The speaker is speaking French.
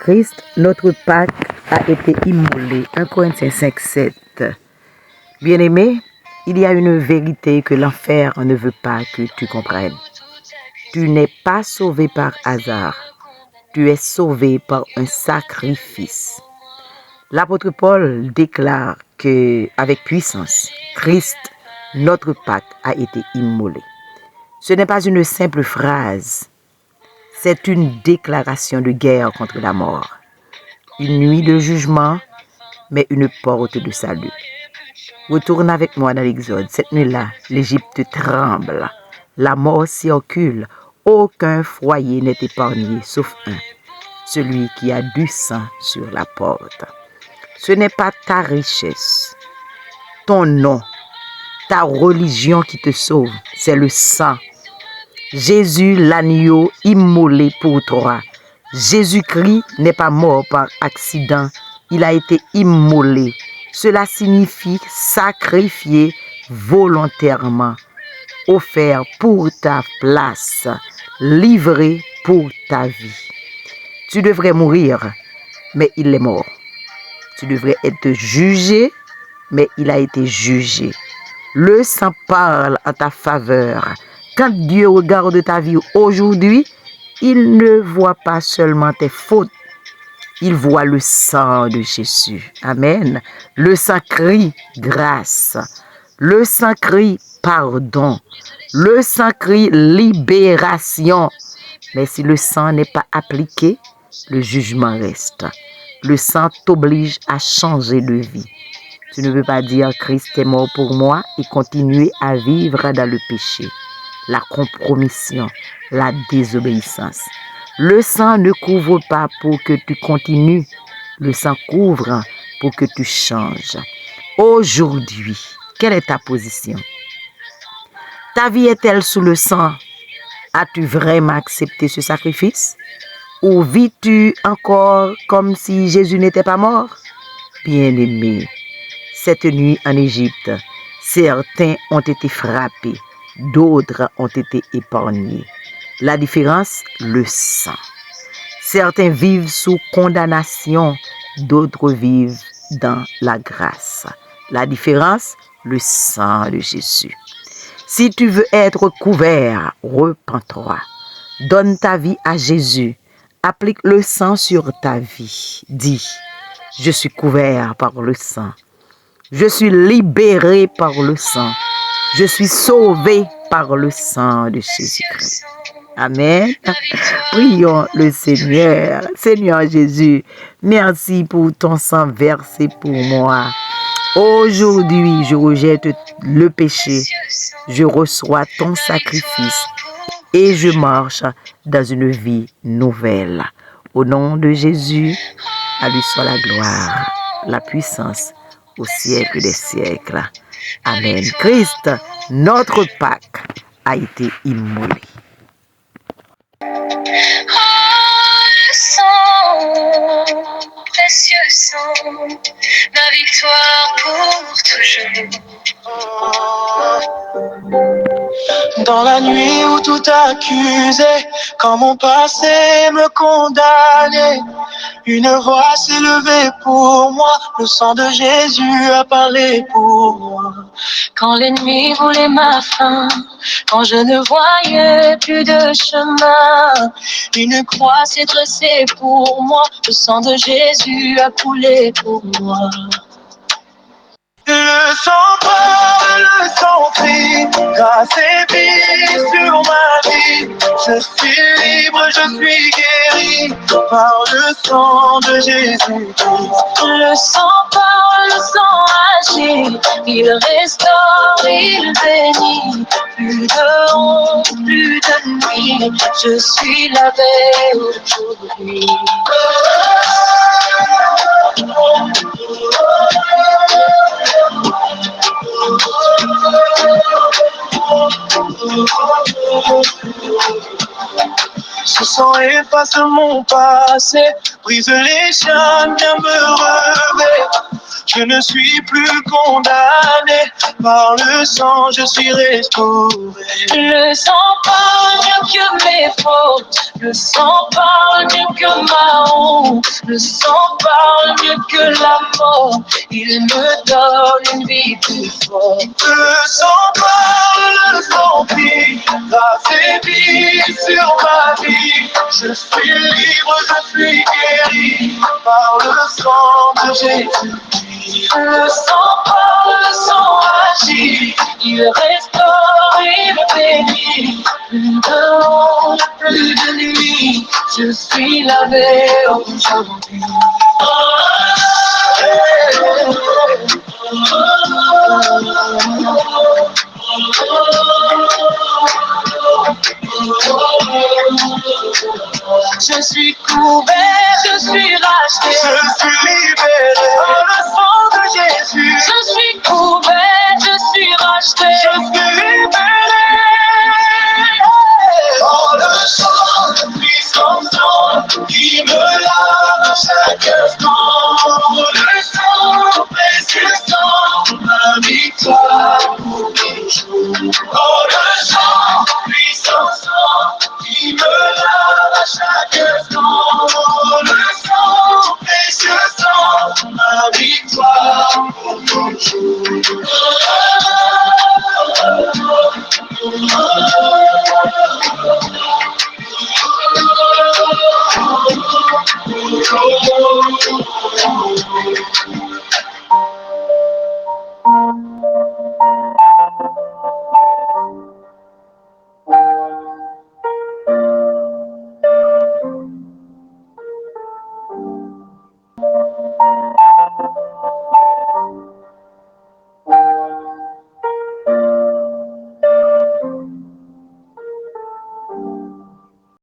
Christ, notre Pâque, a été immolé. 1 Corinthiens 5, 7. Bien-aimé, il y a une vérité que l'enfer ne veut pas que tu comprennes. Tu n'es pas sauvé par hasard. Tu es sauvé par un sacrifice. L'apôtre Paul déclare que, avec puissance, Christ, notre Pâque, a été immolé. Ce n'est pas une simple phrase. C'est une déclaration de guerre contre la mort. Une nuit de jugement, mais une porte de salut. Retourne avec moi dans l'Exode. Cette nuit-là, l'Égypte tremble. La mort circule. Aucun foyer n'est épargné, sauf un. Celui qui a du sang sur la porte. Ce n'est pas ta richesse, ton nom, ta religion qui te sauve. C'est le sang. Jésus, l'agneau immolé pour toi. Jésus-Christ n'est pas mort par accident. Il a été immolé. Cela signifie sacrifié volontairement, offert pour ta place, livré pour ta vie. Tu devrais mourir, mais il est mort. Tu devrais être jugé, mais il a été jugé. Le sang parle en ta faveur. Quand Dieu regarde ta vie aujourd'hui, il ne voit pas seulement tes fautes, il voit le sang de Jésus. Amen. Le sang crie grâce. Le sang crie pardon. Le sang crie libération. Mais si le sang n'est pas appliqué, le jugement reste. Le sang t'oblige à changer de vie. Tu ne peux pas dire Christ est mort pour moi et continuer à vivre dans le péché, la compromission, la désobéissance. Le sang ne couvre pas pour que tu continues. Le sang couvre pour que tu changes. Aujourd'hui, quelle est ta position? Ta vie est-elle sous le sang? As-tu vraiment accepté ce sacrifice? Ou vis-tu encore comme si Jésus n'était pas mort? Bien-aimé, cette nuit en Égypte, certains ont été frappés, d'autres ont été épargnés. La différence, le sang. Certains vivent sous condamnation, d'autres vivent dans la grâce. La différence, le sang de Jésus. Si tu veux être couvert, repens-toi. Donne ta vie à Jésus. Applique le sang sur ta vie. Dis, je suis couvert par le sang. Je suis libéré par le sang. Je suis sauvé par le sang de Jésus-Christ. Amen. Prions le Seigneur. Seigneur Jésus, merci pour ton sang versé pour moi. Aujourd'hui, je rejette le péché. Je reçois ton sacrifice et je marche dans une vie nouvelle. Au nom de Jésus, à lui soit la gloire, la puissance au siècle des siècles. Amen. Christ, notre Pâque, a été immolé. Précieux sang, ma victoire pour toujours. Dans la nuit où tout accusait, quand mon passé me condamnait, une voix s'est levée pour moi, le sang de Jésus a parlé pour moi. Quand l'ennemi voulait ma fin, quand je ne voyais plus de chemin, une croix s'est dressée pour moi, le sang de Jésus a coulé pour moi. Le sang parle, le sang crie, grâce et vie sur ma vie. Je suis libre, je suis guéri par le sang de Jésus-Christ. Le sang parle, le sang agit, il restaure, il bénit. Plus de honte, plus de nuit, je suis lavé aujourd'hui. Ce sang efface mon passé, brise les chaînes, vient me relever. Je ne suis plus condamné, par le sang je suis restauré. Le sang parle mieux que mes fautes, le sang parle mieux que ma honte. Le sang parle mieux que la mort, il me donne une vie plus forte. Le sang parle, le sang prie, affaibli sur ma vie. Je suis libre, je suis guéri par le sang de Jésus. Le sang parle, le sang agit, il restaure, il bénit. Plus de honte, plus de nuit, je suis lavé aujourd'hui. Je suis couvert, je suis racheté, Je suis libéré par le sang de Jésus. Je suis couvert, je suis racheté. Je suis libéré. Oh, le sang, puissant sang, qui me lave à chaque instant. Le sang, précieux sang, ma victoire pour toujours. Oh, le sang, puissant sang, qui me lave à chaque instant. Le sang, précieux sang, ma victoire pour toujours.